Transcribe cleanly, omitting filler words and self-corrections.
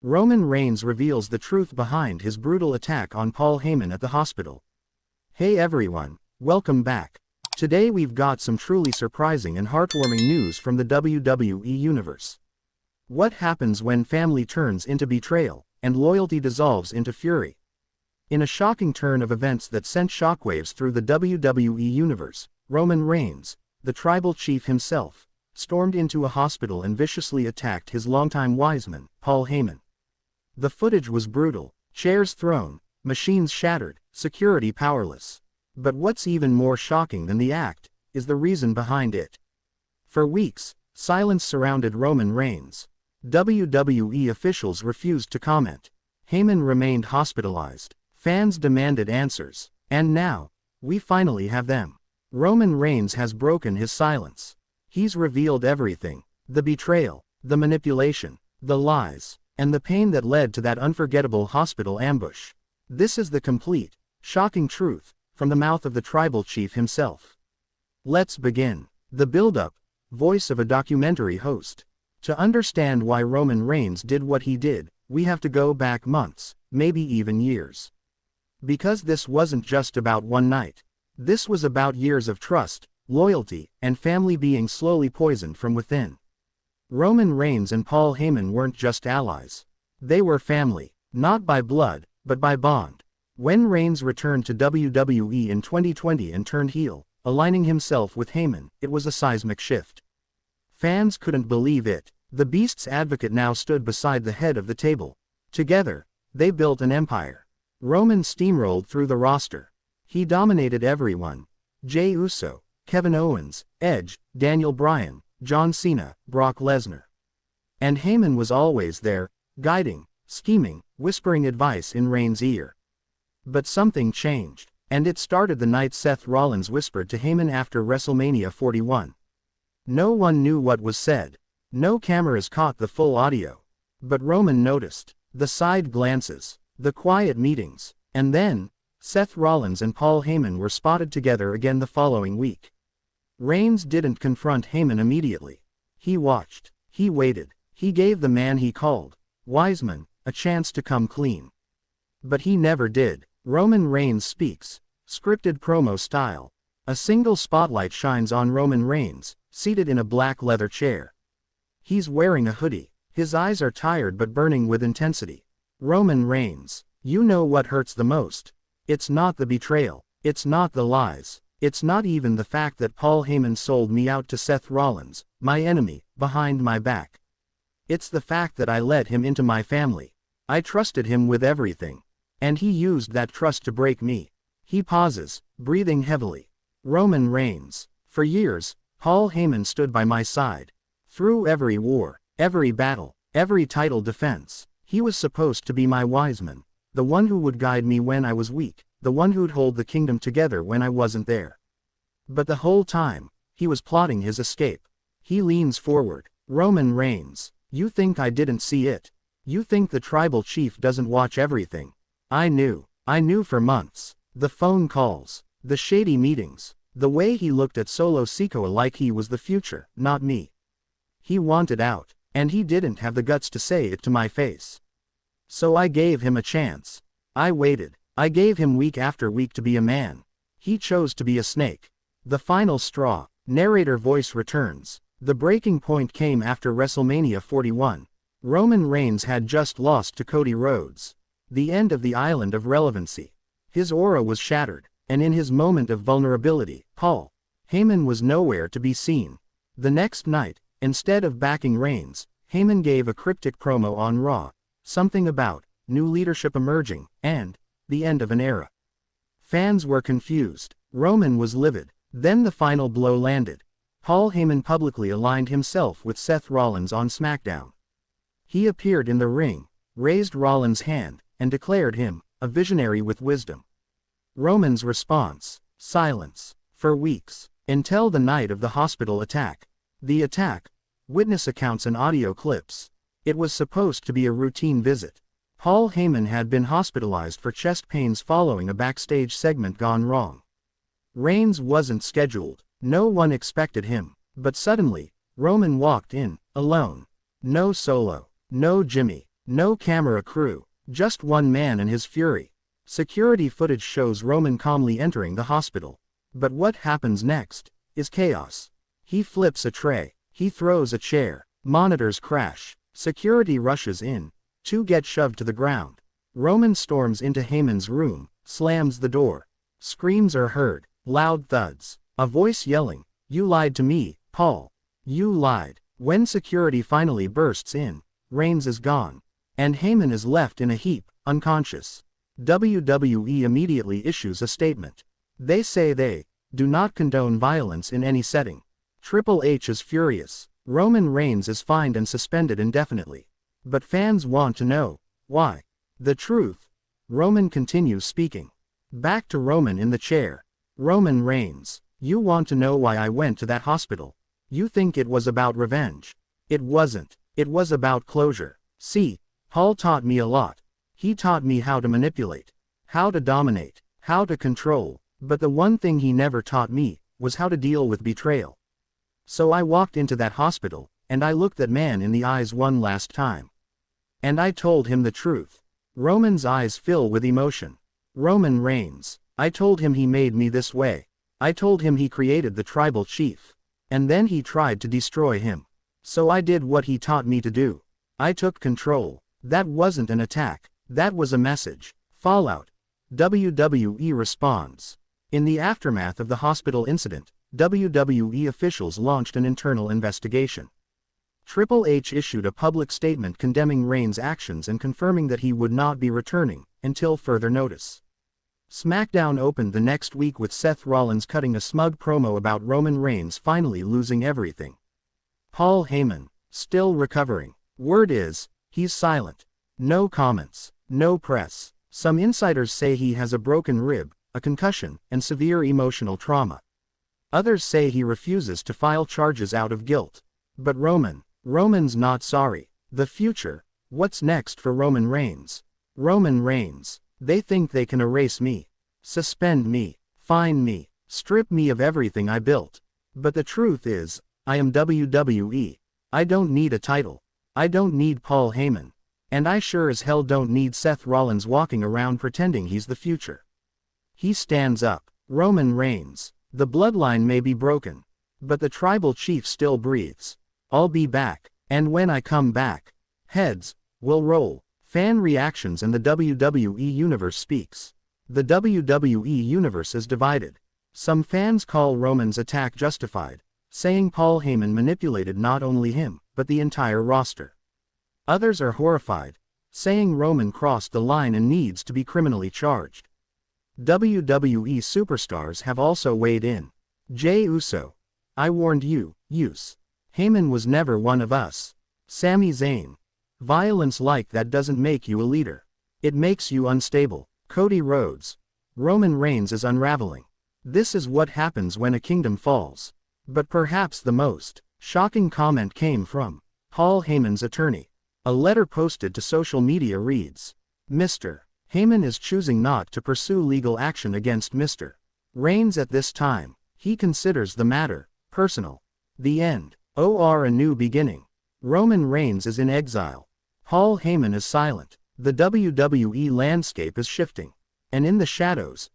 Roman Reigns reveals the truth behind his brutal attack on Paul Heyman at the hospital. Hey everyone, welcome back. Today we've got some truly surprising and heartwarming news from the WWE Universe. What happens when family turns into betrayal, and loyalty dissolves into fury? In a shocking turn of events that sent shockwaves through the WWE Universe, Roman Reigns, the tribal chief himself, stormed into a hospital and viciously attacked his longtime wiseman, Paul Heyman. The footage was brutal, chairs thrown, machines shattered, security powerless. But what's even more shocking than the act, is the reason behind it. For weeks, silence surrounded Roman Reigns. WWE officials refused to comment. Heyman remained hospitalized. Fans demanded answers. And now, we finally have them. Roman Reigns has broken his silence. He's revealed everything. The betrayal, the manipulation, the lies, and the pain that led to that unforgettable hospital ambush. This is the complete, shocking truth, from the mouth of the tribal chief himself. Let's begin. The build-up, voice of a documentary host. To understand why Roman Reigns did what he did, we have to go back months, maybe even years. Because this wasn't just about one night. This was about years of trust, loyalty, and family being slowly poisoned from within. Roman Reigns and Paul Heyman weren't just allies. They were family, not by blood, but by bond. When Reigns returned to WWE in 2020 and turned heel, aligning himself with Heyman, it was a seismic shift. Fans couldn't believe it. The Beast's advocate now stood beside the head of the table. Together, they built an empire. Roman steamrolled through the roster. He dominated everyone. Jey Uso, Kevin Owens, Edge, Daniel Bryan, John Cena, Brock Lesnar. And Heyman was always there, guiding, scheming, whispering advice in Reigns' ear. But something changed, and it started the night Seth Rollins whispered to Heyman after WrestleMania 41. No one knew what was said. No cameras caught the full audio. But Roman noticed. The side glances, the quiet meetings, and then, Seth Rollins and Paul Heyman were spotted together again the following week. Reigns didn't confront Heyman immediately. He watched. He waited. He gave the man he called Wiseman a chance to come clean. But he never did. Roman Reigns speaks, scripted promo style. A single spotlight shines on Roman Reigns, seated in a black leather chair. He's wearing a hoodie. His eyes are tired but burning with intensity. Roman Reigns, you know what hurts the most. It's not the betrayal. It's not the lies. It's not even the fact that Paul Heyman sold me out to Seth Rollins, my enemy, behind my back. It's the fact that I let him into my family. I trusted him with everything. And he used that trust to break me. He pauses, breathing heavily. Roman Reigns. For years, Paul Heyman stood by my side. Through every war, every battle, every title defense, he was supposed to be my wiseman. The one who would guide me when I was weak, the one who'd hold the kingdom together when I wasn't there. But the whole time, he was plotting his escape. He leans forward. Roman Reigns, you think I didn't see it? You think the tribal chief doesn't watch everything? I knew for months. The phone calls, the shady meetings, the way he looked at Solo Sikoa like he was the future, not me. He wanted out, and he didn't have the guts to say it to my face. So I gave him a chance. I waited. I gave him week after week to be a man. He chose to be a snake. The final straw. Narrator voice returns. The breaking point came after WrestleMania 41. Roman Reigns had just lost to Cody Rhodes. The end of the island of relevancy. His aura was shattered, and in his moment of vulnerability, Paul Heyman was nowhere to be seen. The next night, instead of backing Reigns, Heyman gave a cryptic promo on Raw. Something about new leadership emerging, and the end of an era. Fans were confused. Roman was livid. Then the final blow landed. Paul Heyman publicly aligned himself with Seth Rollins on SmackDown. He appeared in the ring, raised Rollins' hand, and declared him a visionary with wisdom. Roman's response: silence. For weeks. Until the night of the hospital attack. The attack. Witness accounts and audio clips. It was supposed to be a routine visit. Paul Heyman had been hospitalized for chest pains following a backstage segment gone wrong. Reigns wasn't scheduled. No one expected him. But suddenly, Roman walked in, alone. No Solo. No Jimmy. No camera crew, just one man and his fury. Security footage shows Roman calmly entering the hospital. But what happens next is chaos. He flips a tray. He throws a chair. Monitors crash. Security rushes in. Two get shoved to the ground. Roman storms into Heyman's room, slams the door. Screams are heard, loud thuds. A voice yelling, "You lied to me, Paul. You lied." When security finally bursts in, Reigns is gone. And Heyman is left in a heap, unconscious. WWE immediately issues a statement. They say they do not condone violence in any setting. Triple H is furious. Roman Reigns is fined and suspended indefinitely. But fans want to know why. The truth. Roman continues speaking. Back to Roman in the chair. Roman Reigns, you want to know why I went to that hospital. You think it was about revenge. It wasn't. It was about closure. See, Paul taught me a lot. He taught me how to manipulate, how to dominate, how to control, but the one thing he never taught me was how to deal with betrayal. So I walked into that hospital, and I looked that man in the eyes one last time. And I told him the truth. Roman's eyes fill with emotion. Roman Reigns, I told him he made me this way. I told him he created the tribal chief. And then he tried to destroy him. So I did what he taught me to do. I took control. That wasn't an attack. That was a message. Fallout. WWE responds. In the aftermath of the hospital incident, WWE officials launched an internal investigation. Triple H issued a public statement condemning Reigns' actions and confirming that he would not be returning until further notice. SmackDown opened the next week with Seth Rollins cutting a smug promo about Roman Reigns finally losing everything. Paul Heyman, still recovering. Word is, he's silent. No comments, no press. Some insiders say he has a broken rib, a concussion, and severe emotional trauma. Others say he refuses to file charges out of guilt. But Roman's not sorry. The future. What's next for Roman Reigns? Roman Reigns. They think they can erase me. Suspend me. Fine me. Strip me of everything I built. But the truth is, I am WWE. I don't need a title. I don't need Paul Heyman. And I sure as hell don't need Seth Rollins walking around pretending he's the future. He stands up. Roman Reigns. The bloodline may be broken. But the tribal chief still breathes. I'll be back. And when I come back, heads will roll. Fan reactions and the WWE Universe speaks. The WWE Universe is divided. Some fans call Roman's attack justified, saying Paul Heyman manipulated not only him, but the entire roster. Others are horrified, saying Roman crossed the line and needs to be criminally charged. WWE superstars have also weighed in. Jey Uso. I warned you, Uce. Heyman was never one of us. Sami Zayn. Violence like that doesn't make you a leader. It makes you unstable. Cody Rhodes. Roman Reigns is unraveling. This is what happens when a kingdom falls. But perhaps the most shocking comment came from Paul Heyman's attorney. A letter posted to social media reads, Mr. Heyman is choosing not to pursue legal action against Mr. Reigns at this time. He considers the matter personal. The end. Or a new beginning. Roman Reigns is in exile. Paul Heyman is silent. The WWE landscape is shifting. And in the shadows,